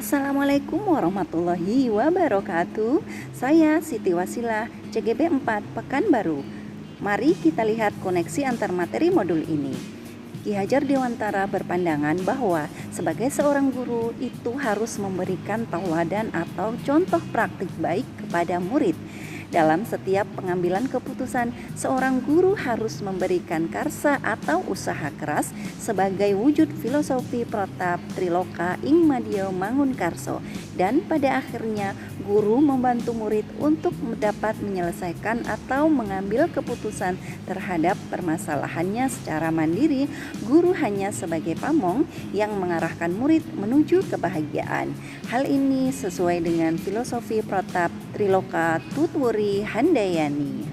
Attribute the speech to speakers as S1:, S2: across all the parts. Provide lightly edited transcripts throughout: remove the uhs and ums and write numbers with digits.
S1: Assalamualaikum warahmatullahi wabarakatuh. Saya Siti Wasilah, CGB 4 Pekanbaru. Mari kita lihat koneksi antar materi modul ini. Ki Hajar Dewantara berpandangan bahwa sebagai seorang guru itu harus memberikan tauladan atau contoh praktik baik kepada murid. Dalam setiap pengambilan keputusan, seorang guru harus memberikan karsa atau usaha keras sebagai wujud filosofi protap Triloka ing Madya Mangunkarso, dan pada akhirnya guru membantu murid untuk dapat menyelesaikan atau mengambil keputusan terhadap permasalahannya secara mandiri. Guru hanya sebagai pamong yang mengarahkan murid menuju kebahagiaan. Hal ini sesuai dengan filosofi protap Triloka Tutwuri Handayani.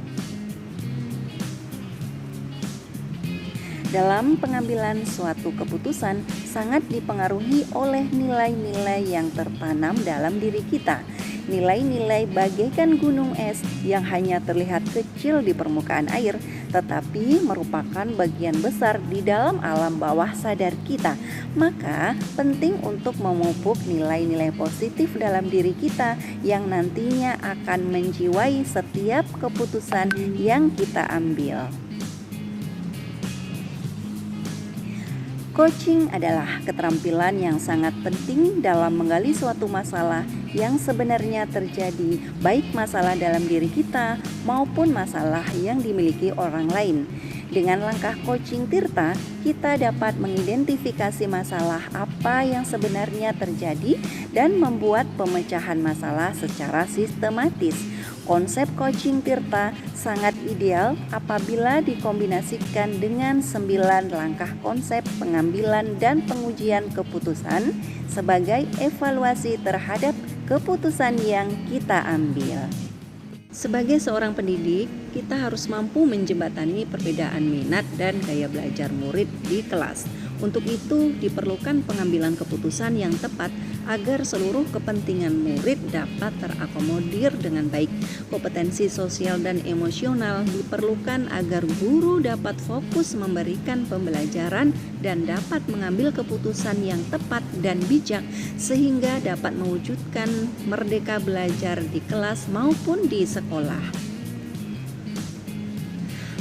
S1: Dalam pengambilan suatu keputusan sangat dipengaruhi oleh nilai-nilai yang tertanam dalam diri kita. Nilai-nilai bagaikan gunung es yang hanya terlihat kecil di permukaan air, tetapi merupakan bagian besar di dalam alam bawah sadar kita. Maka penting untuk memupuk nilai-nilai positif dalam diri kita yang nantinya akan menjiwai setiap keputusan yang kita ambil. Coaching adalah keterampilan yang sangat penting dalam menggali suatu masalah yang sebenarnya terjadi, baik masalah dalam diri kita maupun masalah yang dimiliki orang lain. Dengan langkah coaching Tirta, kita dapat mengidentifikasi masalah apa yang sebenarnya terjadi dan membuat pemecahan masalah secara sistematis. Konsep coaching Tirta sangat ideal apabila dikombinasikan dengan 9 langkah konsep pengambilan dan pengujian keputusan sebagai evaluasi terhadap keputusan yang kita ambil. Sebagai seorang pendidik, kita harus mampu menjembatani perbedaan minat dan gaya belajar murid di kelas. Untuk itu, diperlukan pengambilan keputusan yang tepat agar seluruh kepentingan murid dapat terakomodir dengan baik. Kompetensi sosial dan emosional diperlukan agar guru dapat fokus memberikan pembelajaran dan dapat mengambil keputusan yang tepat dan bijak sehingga dapat mewujudkan merdeka belajar di kelas maupun di sekolah.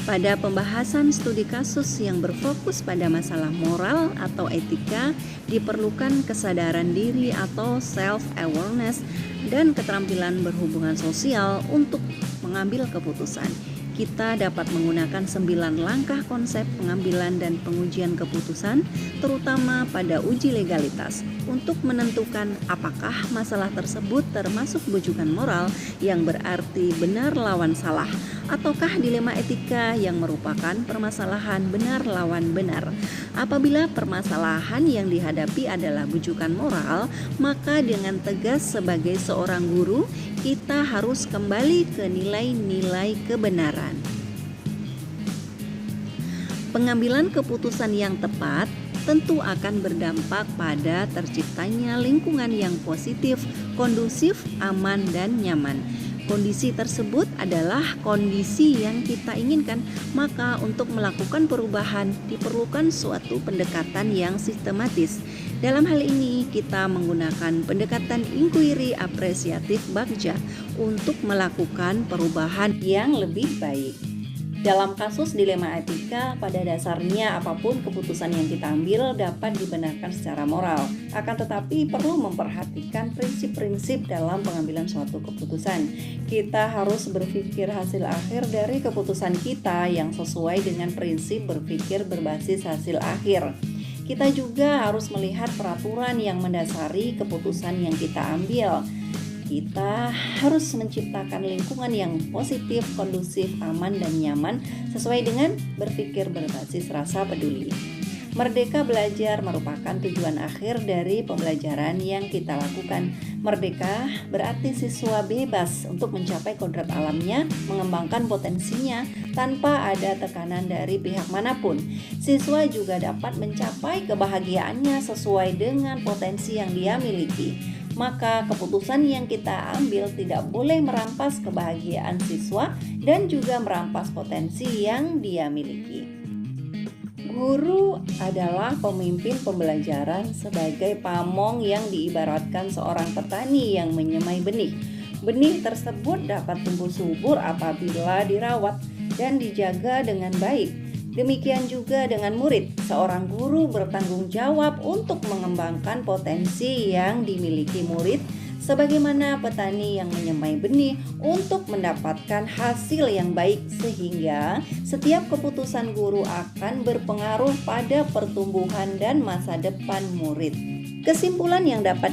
S1: Pada pembahasan studi kasus yang berfokus pada masalah moral atau etika, diperlukan kesadaran diri atau self-awareness dan keterampilan berhubungan sosial untuk mengambil keputusan. Kita dapat menggunakan 9 langkah konsep pengambilan dan pengujian keputusan, terutama pada uji legalitas, untuk menentukan apakah masalah tersebut termasuk bujukan moral yang berarti benar lawan salah, ataukah dilema etika yang merupakan permasalahan benar lawan benar. Apabila permasalahan yang dihadapi adalah bujukan moral, maka dengan tegas sebagai seorang guru, kita harus kembali ke nilai-nilai kebenaran. Pengambilan keputusan yang tepat tentu akan berdampak pada terciptanya lingkungan yang positif, kondusif, aman, dan nyaman. Kondisi tersebut adalah kondisi yang kita inginkan, maka untuk melakukan perubahan diperlukan suatu pendekatan yang sistematis. Dalam hal ini kita menggunakan pendekatan inquiry apresiatif Bagja untuk melakukan perubahan yang lebih baik. Dalam kasus dilema etika, pada dasarnya apapun keputusan yang kita ambil dapat dibenarkan secara moral. Akan tetapi perlu memperhatikan prinsip-prinsip dalam pengambilan suatu keputusan. Kita harus berpikir hasil akhir dari keputusan kita yang sesuai dengan prinsip berpikir berbasis hasil akhir. Kita juga harus melihat peraturan yang mendasari keputusan yang kita ambil. Kita harus menciptakan lingkungan yang positif, kondusif, aman, dan nyaman sesuai dengan berpikir berbasis rasa peduli. Merdeka belajar merupakan tujuan akhir dari pembelajaran yang kita lakukan. Merdeka berarti siswa bebas untuk mencapai kodrat alamnya, mengembangkan potensinya tanpa ada tekanan dari pihak manapun. Siswa juga dapat mencapai kebahagiaannya sesuai dengan potensi yang dia miliki. Maka keputusan yang kita ambil tidak boleh merampas kebahagiaan siswa dan juga merampas potensi yang dia miliki. Guru adalah pemimpin pembelajaran sebagai pamong yang diibaratkan seorang petani yang menyemai benih. Benih tersebut dapat tumbuh subur apabila dirawat dan dijaga dengan baik. Demikian juga dengan murid. Seorang guru bertanggung jawab untuk mengembangkan potensi yang dimiliki murid, sebagaimana petani yang menyemai benih untuk mendapatkan hasil yang baik, sehingga setiap keputusan guru akan berpengaruh pada pertumbuhan dan masa depan murid. Kesimpulan yang dapat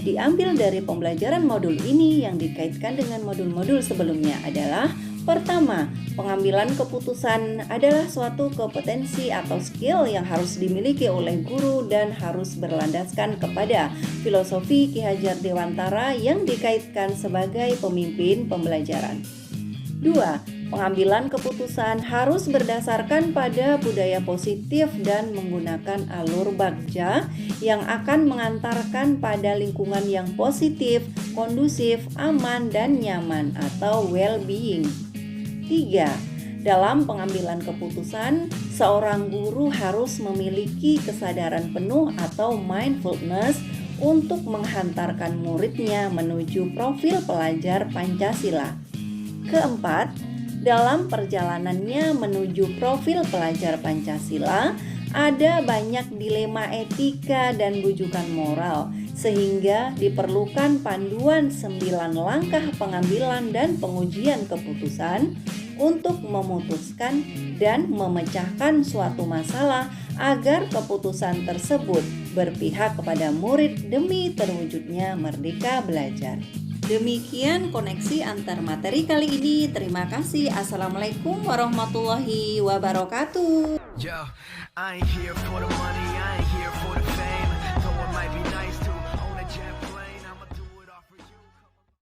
S1: diambil dari pembelajaran modul ini yang dikaitkan dengan modul-modul sebelumnya adalah: pertama, pengambilan keputusan adalah suatu kompetensi atau skill yang harus dimiliki oleh guru dan harus berlandaskan kepada filosofi Ki Hajar Dewantara yang dikaitkan sebagai pemimpin pembelajaran. 2. Pengambilan keputusan harus berdasarkan pada budaya positif dan menggunakan alur bagja yang akan mengantarkan pada lingkungan yang positif, kondusif, aman, dan nyaman atau well-being. 3. Dalam pengambilan keputusan, seorang guru harus memiliki kesadaran penuh atau mindfulness untuk menghantarkan muridnya menuju profil pelajar Pancasila. Keempat, dalam perjalanannya menuju profil pelajar Pancasila, ada banyak dilema etika dan bujukan moral, sehingga diperlukan panduan 9 langkah pengambilan dan pengujian keputusan untuk memutuskan dan memecahkan suatu masalah agar keputusan tersebut berpihak kepada murid demi terwujudnya merdeka belajar. Demikian koneksi antar materi kali ini. Terima kasih. Assalamualaikum warahmatullahi wabarakatuh.
S2: Yo, I ain't here for the money, I